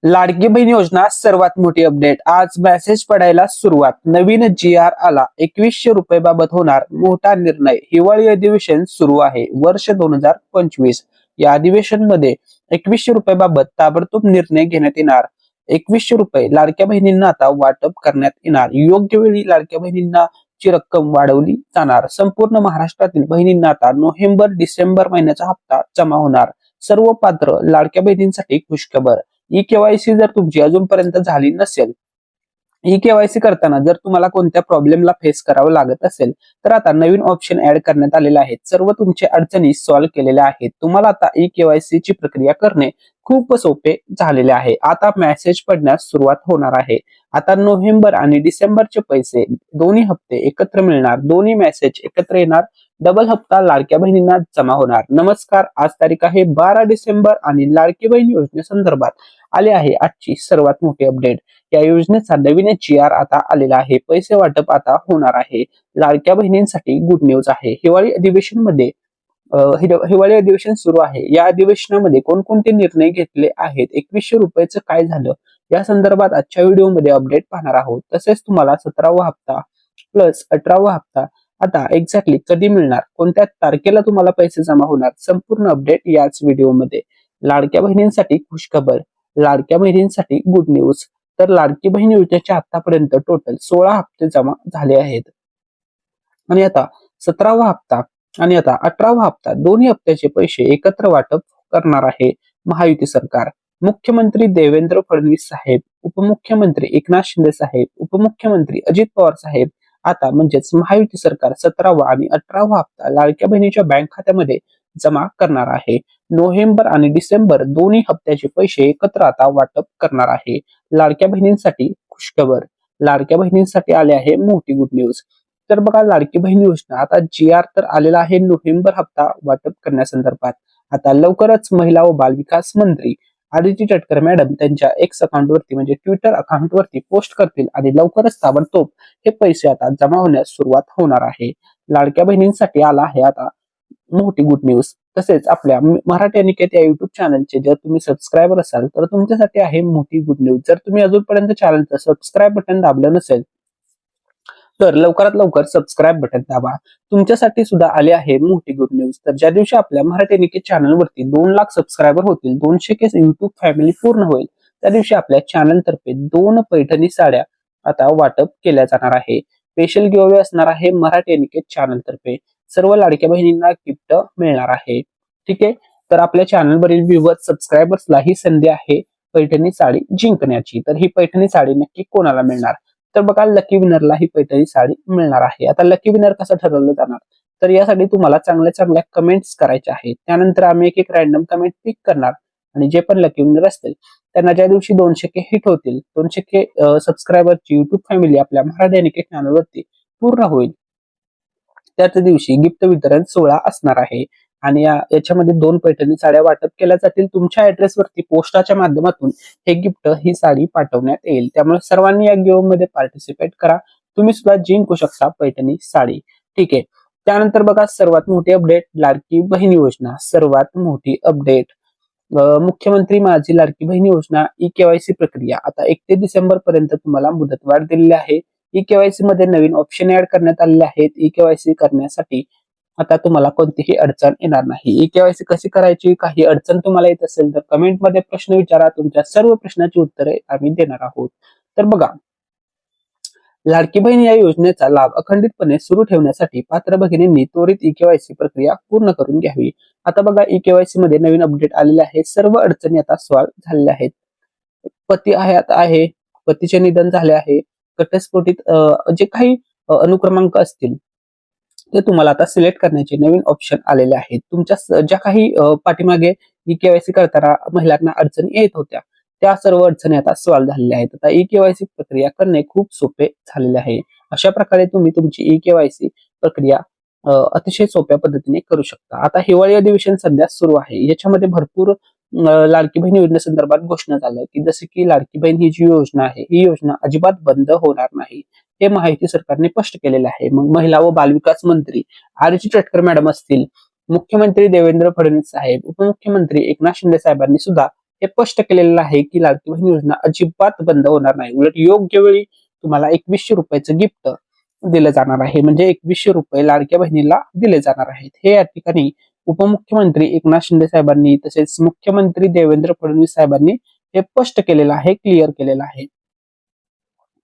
लाडकी बहीण योजना सर्वात मोठी अपडेट. आज मेसेज पडायला सुरुवात. नवीन GR आला. 2100 रुपये बाबत होणार मोठा निर्णय. हिवाळी अधिवेशन सुरू आहे. वर्ष 2025. या अधिवेशन मध्ये 2100 रुपये बाबत ताबडतोब निर्णय घेण्यात येणार. 2100 रुपये लाडक्या बहिणींना आता वाटप करण्यात येणार. योग्य वेळी लाडक्या बहिणींना ची रक्कम वाढवली जाणार. संपूर्ण महाराष्ट्रातील बहिणींना आता नोव्हेंबर डिसेंबर महिन्याचा हप्ता जमा होणार. सर्व पात्र लाडक्या बहिणींसाठी खुशखबर. ई-केवायसी जर तुमची अजूनपर्यंत झाली नसेल, ई-केवायसी करताना जर तुम्हाला कोणत्या प्रॉब्लेमला फेस करावं लागत असेल तर आता नवीन ऑप्शन ऍड करण्यात आलेले आहेत. सर्व तुमचे अडचणी सॉल्व्ह केलेल्या आहेत. तुम्हाला आता ई-केवायसी ची प्रक्रिया करणे खूप सोपे झालेले आहे. आता मेसेज पडण्यास सुरुवात होणार आहे. आता नोव्हेंबर आणि डिसेंबरचे पैसे दोन्ही हप्ते एकत्र मिळणार. दोन्ही मेसेज एकत्र येणार. डबल हप्ता लाडक्या बहिणींना जमा होणार. नमस्कार, आज तारीख आहे 12 डिसेंबर आणि लाडकी बहीण योजनेसंदर्भात आले आहे आजची सर्वात मोठी अपडेट. या योजनेचा नवीन GR आता आलेला आहे. पैसे वाटप आता होणार आहे. लाडक्या बहिणींसाठी गुड न्यूज आहे. हिवाळी अधिवेशन मध्ये हिवाळी अधिवेशन सुरू आहे. या अधिवेशनामध्ये कोणकोणते निर्णय घेतले आहेत, 2100 रुपयाचं काय झालं, या संदर्भात आजच्या व्हिडिओमध्ये अपडेट पाहणार आहोत. तसेच तुम्हाला 17वा हप्ता प्लस 18वा हप्ता आता एक्झॅक्टली कधी मिळणार, कोणत्या तारखेला तुम्हाला पैसे जमा होणार, संपूर्ण अपडेट याच व्हिडिओमध्ये. लाडक्या बहिणींसाठी खुशखबर, लाडक्या बहिणींसाठी गुड न्यूज. तर लाडकी बहीण योजनेचे आतापर्यंत टोटल 16 हप्ते जमा झाले आहेत आणि आता 17वा हप्ता आणि आता 18वा हप्ता, दोन्ही हप्त्याचे पैसे एकत्र वाटप करणार आहे महायुती सरकार. मुख्यमंत्री देवेंद्र फडणवीस साहेब, उपमुख्यमंत्री एकनाथ शिंदे साहेब, उपमुख्यमंत्री अजित पवार साहेब आता म्हणजेच महायुती सरकार 17वा आणि 18वा हप्ता लाडक्या बहिणीच्या बँक खात्यामध्ये जमा करणार आहे. नोव्हेंबर आणि डिसेंबर दोन्ही हप्त्याचे पैसे एकत्र आता वाटप करणार आहे. लाडक्या बहिणींसाठी खुशखबर, लाडक्या बहिणींसाठी आले आहे मोठी गुड न्यूज. तर बघा, लाडकी बहीण योजना आता GR तर आलेला आहे नोव्हेंबर हप्ता वाटप करण्यासंदर्भात. आता लवकरच महिला व बालविकास मंत्री आदिती तटकरे मॅडम त्यांच्या एक्स अकाउंट वरती म्हणजे ट्विटर अकाउंट वरती पोस्ट करतील आणि लवकरच ताबडतोब हे पैसे आता जमा होण्यास सुरुवात होणार आहे. लाडक्या बहिणींसाठी आला आहे आता मोठी गुड न्यूज. तसेच आपल्या मराठी अनिकेत या युट्यूब चॅनलचे जर तुम्ही सबस्क्रायबर असाल तर तुमच्यासाठी आहे मोठी गुड न्यूज. जर तुम्ही अजूनपर्यंत चॅनलचं सबस्क्राईब बटन दाबलं नसेल तर लवकरात लवकर सबस्क्राईब बटन दाबा. तुमच्यासाठी सुद्धा आले आहे मोठी गुड न्यूज. तर ज्या दिवशी आपल्या मराठी अनिकेत चॅनलवरती 2 लाख सबस्क्रायबर होतील, 200 के युट्यूब फॅमिली पूर्ण होईल, त्या दिवशी आपल्या चॅनल तर्फे 2 पैठणी साड्या आता वाटप केल्या जाणार आहे. स्पेशल गिव्हअवे असणार आहे मराठी अनिकेत चॅनल तर्फे. सर्व लाडक्या बहिणींना गिफ्ट मिळणार आहे. ठीक आहे, तर आपल्या चॅनलवरील व्ह्यूअर्स सबस्क्रायबर्सला ही संधी आहे पैठणी साडी जिंकण्याची. तर ही पैठणी साडी नक्की कोणाला मिळणार, तर बघा, लकी विनरला ही पैठणी साडी मिळणार आहे. आता लकी विनर कसं ठरवलं जाणार, तर यासाठी तुम्हाला चांगल्या चांगल्या कमेंट्स करायच्या आहेत. त्यानंतर आम्ही एक एक रॅन्डम कमेंट पिक करणार आणि जे पण लकी विनर असतील त्यांना ज्या दिवशी 200 के हिट होतील, 200 के सबस्क्रायबरची युट्यूब फॅमिली आपल्या मराठी अनिकेत चॅनलवरती पूर्ण होईल, त्याच दिवशी गिफ्ट वितरण सोहळा असणार आहे. आणि याच्यामध्ये 2 पैठणी साड्या वाटप केल्या जातील. तुमच्या ऍड्रेसवरती पोस्टाच्या माध्यमातून हे गिफ्ट, ही साडी पाठवण्यात येईल. त्यामुळे सर्वांनी या गेम मध्ये पार्टिसिपेट करा. तुम्ही सुद्धा जिंकू शकता पैठणी साडी. ठीक आहे, त्यानंतर बघा, सर्वात मोठी अपडेट लाडकी बहीण योजना. सर्वात मोठी अपडेट, मुख्यमंत्री माझी लाडकी बहीण योजना ई-केवायसी प्रक्रिया आता 31 डिसेंबर पर्यंत तुम्हाला मुदतवाढ दिलेली आहे. ई-केवायसी मध्ये नवीन ऑप्शन ऍड करण्यात आलेले आहेत. ई-केवायसी करण्यासाठी आता तुम्हाला कोणतीही अडचण येणार नाही. ई-केवायसी कशी करायची, काही अडचण तुम्हाला येत असेल तर कमेंट मध्ये प्रश्न विचारा. तुमच्या सर्व प्रश्नाची उत्तरे आम्ही देणार आहोत. तर बघा, लाडकी बहीण या योजनेचा लाभ अखंडितपणे सुरू ठेवण्यासाठी पात्र भगिनींनी त्वरित ई-केवायसी प्रक्रिया पूर्ण करून घ्यावी. आता बघा, ई-केवायसी मध्ये नवीन अपडेट आलेले आहे. सर्व अडचणी आता सॉल्व्ह झालेल्या आहेत. पती आहे, पतीचे निधन झाले आहे, घटस्फोटित जे काही अनुक्रमांक असतील ते तुम्हाला आता सिलेक्ट करण्याचे नवीन ऑप्शन आलेले आहेत. तुमच्या ज्या काही पाठीमागे ई-केवायसी करताना महिलांना अडचणी येत होत्या, त्या सर्व अडचणी आता सॉल्व्ह झालेल्या आहेत. आता ई-केवायसी प्रक्रिया करणे खूप सोपे झालेले आहे. अशा प्रकारे तुम्ही तुमची ई-केवायसी प्रक्रिया अतिशय सोप्या पद्धतीने करू शकता. आता हिवाळी अधिवेशन सध्या सुरू आहे. याच्यामध्ये भरपूर लाडकी बहीण योजनेसंदर्भात घोषणा झाल्या की जसे की लाडकी बहीण ही जी योजना आहे, ही योजना अजिबात बंद होणार नाही, हे महायुती सरकारने स्पष्ट केलेले आहे. मग महिला व बालविकास मंत्री आदिती तटकरे मॅडम असतील, मुख्यमंत्री देवेंद्र फडणवीस साहेब, उपमुख्यमंत्री एकनाथ शिंदे साहेबांनी सुद्धा हे स्पष्ट केलेलं आहे की लाडकी बहीण योजना अजिबात बंद होणार नाही. उलट योग्य वेळी तुम्हाला 2100 रुपयाचं गिफ्ट दिलं जाणार आहे. म्हणजे 2100 रुपये लाडक्या बहिणीला दिले जाणार आहेत. हे या ठिकाणी उपमुख्यमंत्री एकनाथ शिंदे साहेबांनी तसेच मुख्यमंत्री देवेंद्र फडणवीस साहेबांनी हे स्पष्ट केलेलं आहे, क्लिअर केलेलं आहे.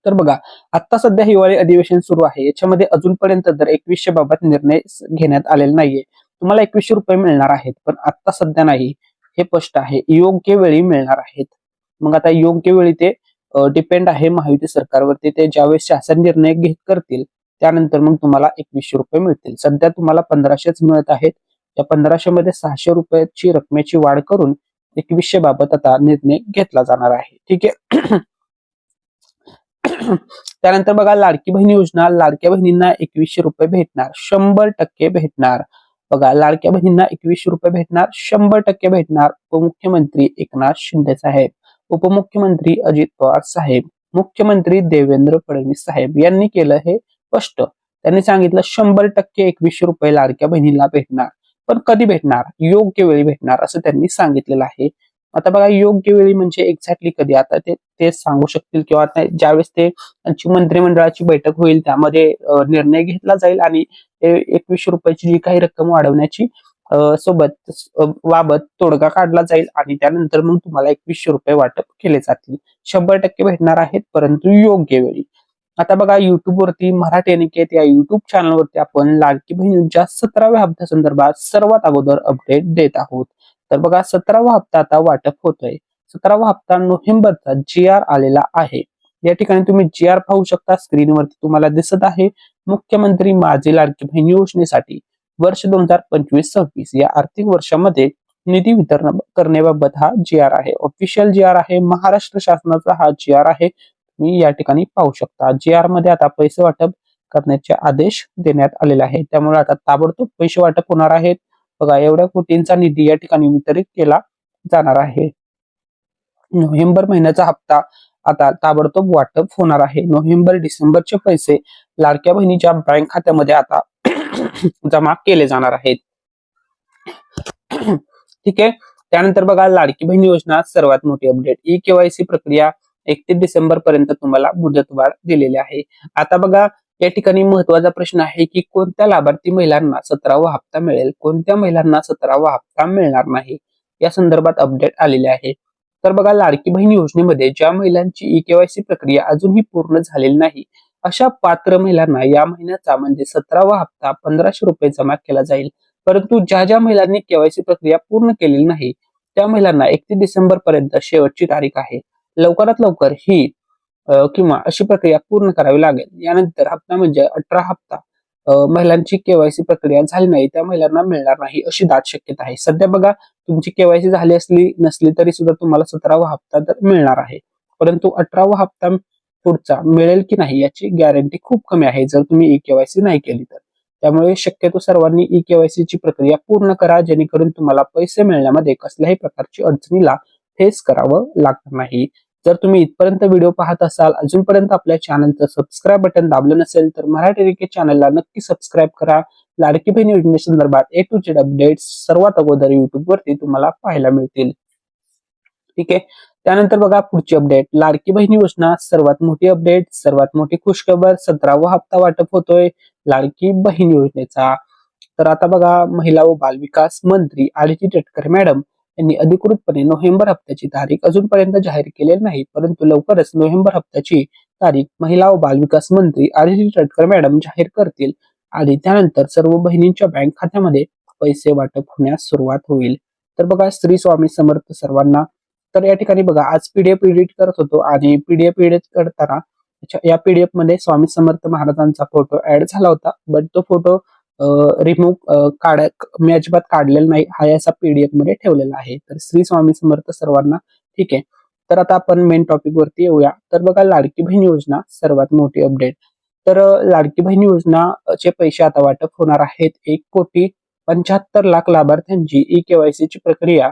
तर बघा, आता सध्या हिवाळी अधिवेशन सुरू आहे. याच्यामध्ये अजूनपर्यंत तर 2100 बाबत निर्णय घेण्यात आलेला नाहीये. तुम्हाला 2100 रुपये मिळणार आहेत, पण आता सध्या नाही, हे स्पष्ट आहे. योग्य वेळी मिळणार आहेत. मग आता योग्य वेळी ते डिपेंड आहे महायुती सरकारवरती. ते ज्यावेळेस शासन निर्णय घेत करतील त्यानंतर मग तुम्हाला 2100 रुपये मिळतील. सध्या तुम्हाला 1500च मिळत आहेत. त्या 1500 मध्ये 600 रुपयाची रकमेची वाढ करून 2100 बाबत आता निर्णय घेतला जाणार आहे. ठीक आहे. त्यानंतर बघा, लाडकी बहीण योजना, लाडक्या बहिणींना 2100 रुपये भेटणार, 100% भेटणार. बघा, लाडक्या बहिणींना 2100 रुपये भेटणार, 100% भेटणार. उपमुख्यमंत्री एकनाथ शिंदे साहेब, उपमुख्यमंत्री अजित पवार साहेब, मुख्यमंत्री देवेंद्र फडणवीस साहेब यांनी केलं हे स्पष्ट. त्यांनी सांगितलं 100% 2100 रुपये लाडक्या बहिणीला भेटणार. पण कधी भेटणार? योग्य वेळी भेटणार असं त्यांनी सांगितलेलं आहे. आता बघा, योग्य वेळी म्हणजे एक्झॅक्टली कधी, आता ते सांगू शकतील किंवा ज्यावेळेस त्यांची मंत्रिमंडळाची बैठक होईल त्यामध्ये निर्णय घेतला जाईल आणि 2100 रुपयाची जी काही रक्कम वाढवण्याची सोबत बाबत तोडगा काढला जाईल आणि त्यानंतर मग तुम्हाला 2100 रुपये वाटप केले जातील. 100% भेटणार आहेत, परंतु योग्य वेळी. आता बघा, युट्यूब वरती मराठी अनिकेत या युट्यूब चॅनलवरती आपण लाडकी बहिणीच्या 17व्या हप्त्या संदर्भात सर्वात अगोदर अपडेट देत आहोत. तर बघा, 17वा हप्ता आता वाटप होतोय. 17वा हप्ता नोव्हेंबरचा GR आलेला आहे. या ठिकाणी तुम्ही GR पाहू शकता, स्क्रीनवरती तुम्हाला दिसत आहे. मुख्यमंत्री माझी लाडकी बहीण योजनेसाठी वर्ष 2025-26 या आर्थिक वर्षामध्ये निधी वितरण करण्याबाबत हा GR आहे. ऑफिशियल GR आहे, महाराष्ट्र शासनाचा हा GR आहे. तुम्ही या ठिकाणी पाहू शकता. GR मध्ये आता पैसे वाटप करण्याचे आदेश देण्यात आलेले आहेत. त्यामुळे आता ताबडतोब पैसे वाटप होणार आहेत. बघा, एवढ्या कोटींचा निधी या ठिकाणी वितरित केला जाणार आहे. नोव्हेंबर महिन्याचा हप्ता आता ताबडतोब वाटप होणार आहे. नोव्हेंबर डिसेंबरचे पैसे लाडक्या बहिणीच्या बँक खात्यामध्ये आता जमा केले जाणार आहेत. ठीक आहे. त्यानंतर बघा, लाडकी बहीण योजना सर्वात मोठी अपडेट, ई-KYC प्रक्रिया 31 डिसेंबर पर्यंत तुम्हाला मुदतवाढ दिलेली आहे. आता बघा, या ठिकाणी महत्वाचा प्रश्न आहे की कोणत्या लाभार्थी महिलांना 17वा हप्ता मिळेल, कोणत्या महिलांना 17वा हप्ता मिळणार नाही, या संदर्भात अपडेट आलेले आहे. तर बघा, लाडकी बहीण योजनेमध्ये ज्या महिलांची ई-KYC प्रक्रिया अजूनही पूर्ण झालेली नाही अशा पात्र महिलांना या महिन्याचा म्हणजे 17वा हप्ता 1500 रुपये जमा केला जाईल. परंतु ज्या महिलांनी KYC प्रक्रिया पूर्ण केलेली नाही त्या महिलांना 31 डिसेंबर पर्यंत शेवटची तारीख आहे. लवकरात लवकर ही किंवा अशी प्रक्रिया पूर्ण करावी लागेल. यानंतर हप्ता म्हणजे 18 हप्ता महिलांची KYC प्रक्रिया झाली नाही त्या महिलांना मिळणार नाही अशी दाट शक्यता आहे. सध्या बघा, तुमची KYC झाली असली नसली तरी सुद्धा तुम्हाला 17वा हप्ता तर मिळणार आहे, परंतु 18वा हप्ता पुढचा मिळेल की नाही याची गॅरंटी खूप कमी आहे जर तुम्ही ई-KYC नाही केली तर. त्यामुळे शक्यतो सर्वांनी ई-KYC ची प्रक्रिया पूर्ण करा, जेणेकरून तुम्हाला पैसे मिळण्यामध्ये कसल्याही प्रकारची अडचणीला फेस करावं लागणार नाही. जर तुम्ही इथपर्यंत व्हिडिओ पाहत असाल, अजूनपर्यंत आपल्या चॅनलचं सबस्क्राईब बटन दाबलं नसेल तर मराठी अनिकेत चॅनलला नक्की सबस्क्राईब करा. लाडकी बहीण योजनेसंदर्भात A to Z अपडेट्स सर्वात अगोदर युट्यूब वरती तुम्हाला पाहायला मिळतील. ठीक आहे. त्यानंतर बघा, पुढची अपडेट, लाडकी बहीण योजना सर्वात मोठी अपडेट, सर्वात मोठी खुशखबर, 17वा हप्ता वाटप होतोय लाडकी बहीण योजनेचा. तर आता बघा, महिला व बालविकास मंत्री आदिती तटकरे मॅडम यांनी अधिकृतपणे नोव्हेंबर हप्त्याची तारीख अजूनपर्यंत जाहीर केलेली नाही, परंतु लवकरच नोव्हेंबर हप्त्याची तारीख महिला व बालविकास मंत्री आदिती तटकरे मॅडम जाहीर करतील आणि त्यानंतर सर्व बहिणींच्या बँक खात्यामध्ये पैसे वाटप होण्यास सुरुवात होईल. तर बघा, श्री स्वामी समर्थ सर्वांना. तर या ठिकाणी बघा, आज PDF एडिट करत होतो आणि PDF एडिट करताना या PDF मध्ये स्वामी समर्थ महाराजांचा फोटो ऍड झाला होता, बट तो फोटो रिमूव्ह मी अजिबात काढलेला नाही, हा याचा PDF मध्ये ठेवलेला आहे. तर श्री स्वामी समर्थ सर्वांना. ठीक आहे. तर आता आपण मेन टॉपिक वरती येऊया. तर बघा, लाडकी बहीण योजना सर्वात मोठी अपडेट. तर लाडकी बहीण योजनाचे पैसे आता वाटप होणार आहेत. 1,75,00,000 लाभार्थ्यांची ई-KYC ची प्रक्रिया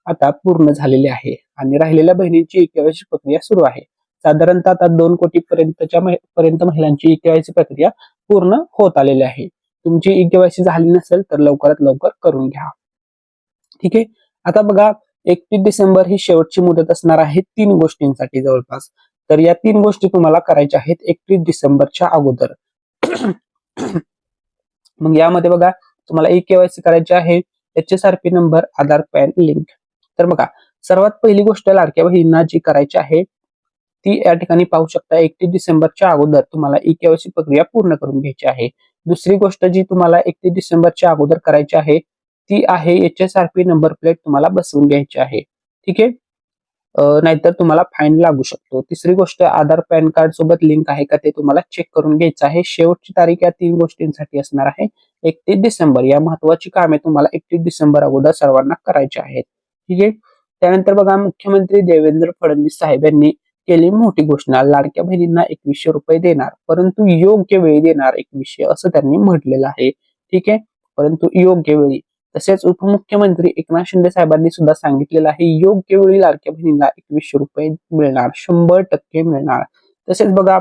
आता पूर्ण झालेली आहे आणि राहिलेल्या बहिणींची ई-KYC प्रक्रिया सुरू आहे. साधारणतः आता 2 कोटी पर्यंत महिलांची ई-KYC प्रक्रिया पूर्ण होत आलेली आहे. तुमची ई-KYC झाली नसेल तर लवकरात लवकर करून घ्या. ठीक आहे. आता बघा, 31 डिसेंबर ही शेवटची मुदत असणार आहे 3 गोष्टींसाठी जवळपास. तर या 3 गोष्टी तुम्हाला करायच्या आहेत 31 डिसेंबरच्या अगोदर. मग यामध्ये बघा तुम्हाला ई-केवायसी करायची आहे, HSRP नंबर, आधार, पॅन लिंक. तर बघा सर्वात पहिली गोष्ट लाडक्या बहिणींना जी करायची आहे ती या ठिकाणी पाहू शकता 31 डिसेंबरच्या अगोदर तुम्हाला ई-केवायसी प्रक्रिया पूर्ण करून घ्यायची आहे. दुसरी गोष्ट जी तुम्हाला 31 डिसेंबरच्या अगोदर करायची आहे ती आहे HSRP नंबर प्लेट तुम्हाला बसवून घ्यायची आहे. ठीक आहे. नाहीतर तुम्हाला फाईन लागू शकतो. तिसरी गोष्ट आधार पॅन कार्ड सोबत लिंक आहे का ते तुम्हाला चेक करून घ्यायचं आहे. शेवटची तारीख या 3 गोष्टींसाठी असणार आहे 31 डिसेंबर. या महत्वाची कामे तुम्हाला 31 डिसेंबर अगोदर सर्वांना करायची आहेत. ठीक आहे. त्यानंतर बघा मुख्यमंत्री देवेंद्र फडणवीस साहेब यांनी केली मोठी घोषणा, लाडक्या बहिणींना 2100 रुपये देणार, परंतु योग्य वेळी देणार 2100 असं त्यांनी म्हटलेलं आहे. ठीक आहे. परंतु योग्य वेळी. तसेच उपमुख्यमंत्री एकनाथ शिंदे साहेबांनी सुद्धा सांगितलेलं आहे योग्य वेळी लाडक्या बहिणींना 2100 रुपये मिळणार, 100% मिळणार. तसेच बघा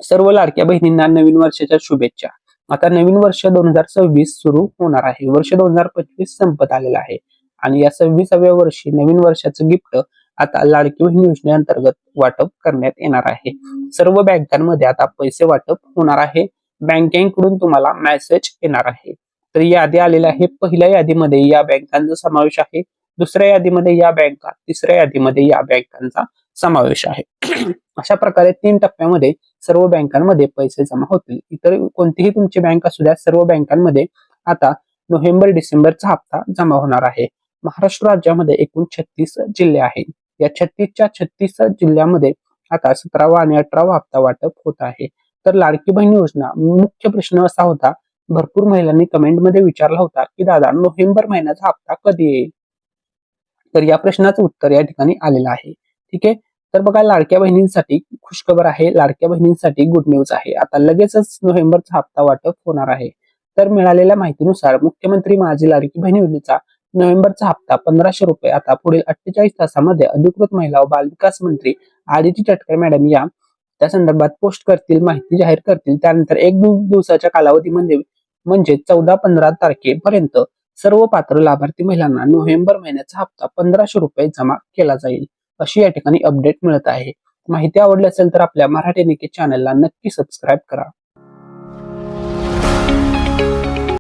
सर्व लाडक्या बहिणींना नवीन वर्षाच्या शुभेच्छा. आता नवीन वर्ष 2026 सुरू होणार आहे. वर्ष 2025 संपत आलेलं आहे आणि या 26व्या वर्षी नवीन वर्षाचं गिफ्ट आता लाडकी बहीण योजनेअंतर्गत वाटप करण्यात येणार आहे. सर्व बँकांमध्ये आता पैसे वाटप होणार आहे. बँकेकडून तुम्हाला मेसेज येणार आहे. तर यादी आलेली आहे. पहिल्या यादीमध्ये या बँकांचा समावेश आहे, दुसऱ्या यादीमध्ये या बँका, तिसऱ्या यादीमध्ये या बँकांचा समावेश आहे. अशा प्रकारे 3 टप्प्यामध्ये सर्व बँकांमध्ये पैसे जमा होतील. इतर कोणतीही तुमची बँक असू द्या, सर्व बँकांमध्ये आता नोव्हेंबर डिसेंबरचा हप्ता जमा होणार आहे. महाराष्ट्र राज्यामध्ये एकूण 36 जिल्हे आहेत. या 36च्या 36 जिल्ह्यामध्ये आता 17वा आणि 18वा हप्ता वाटप होत आहे. तर लाडकी बहीण योजना मुख्य प्रश्न असा होता, भरपूर महिलांनी कमेंटमध्ये विचारला होता की दादा नोव्हेंबर महिन्याचा हप्ता कधी येईल. तर या प्रश्नाचं उत्तर या ठिकाणी आलेलं आहे. ठीक आहे. तर बघा लाडक्या बहिणींसाठी खुशखबर आहे, लाडक्या बहिणींसाठी गुड न्यूज आहे. आता लगेचच नोव्हेंबरचा हप्ता वाटप होणार आहे. तर मिळालेल्या माहितीनुसार मुख्यमंत्री माझी लाडकी बहीण योजनेचा नोव्हेंबरचा हप्ता 1500 रुपये आता पुढील 48 तासामध्ये अधिकृत महिला व बालविकास मंत्री आदिती तटकरे मॅडम या त्या संदर्भात पोस्ट करतील, माहिती जाहीर करतील. त्यानंतर 1 दिवसाच्या कालावधीमध्ये म्हणजे 14-15 तारखेपर्यंत सर्व पात्र लाभार्थी महिलांना नोव्हेंबर महिन्याचा हप्ता 1500 रुपये जमा केला जाईल, अशी या ठिकाणी अपडेट मिळत आहे. माहिती आवडली असेल तर आपल्या मराठी निकेत चॅनलला नक्की सबस्क्राईब करा.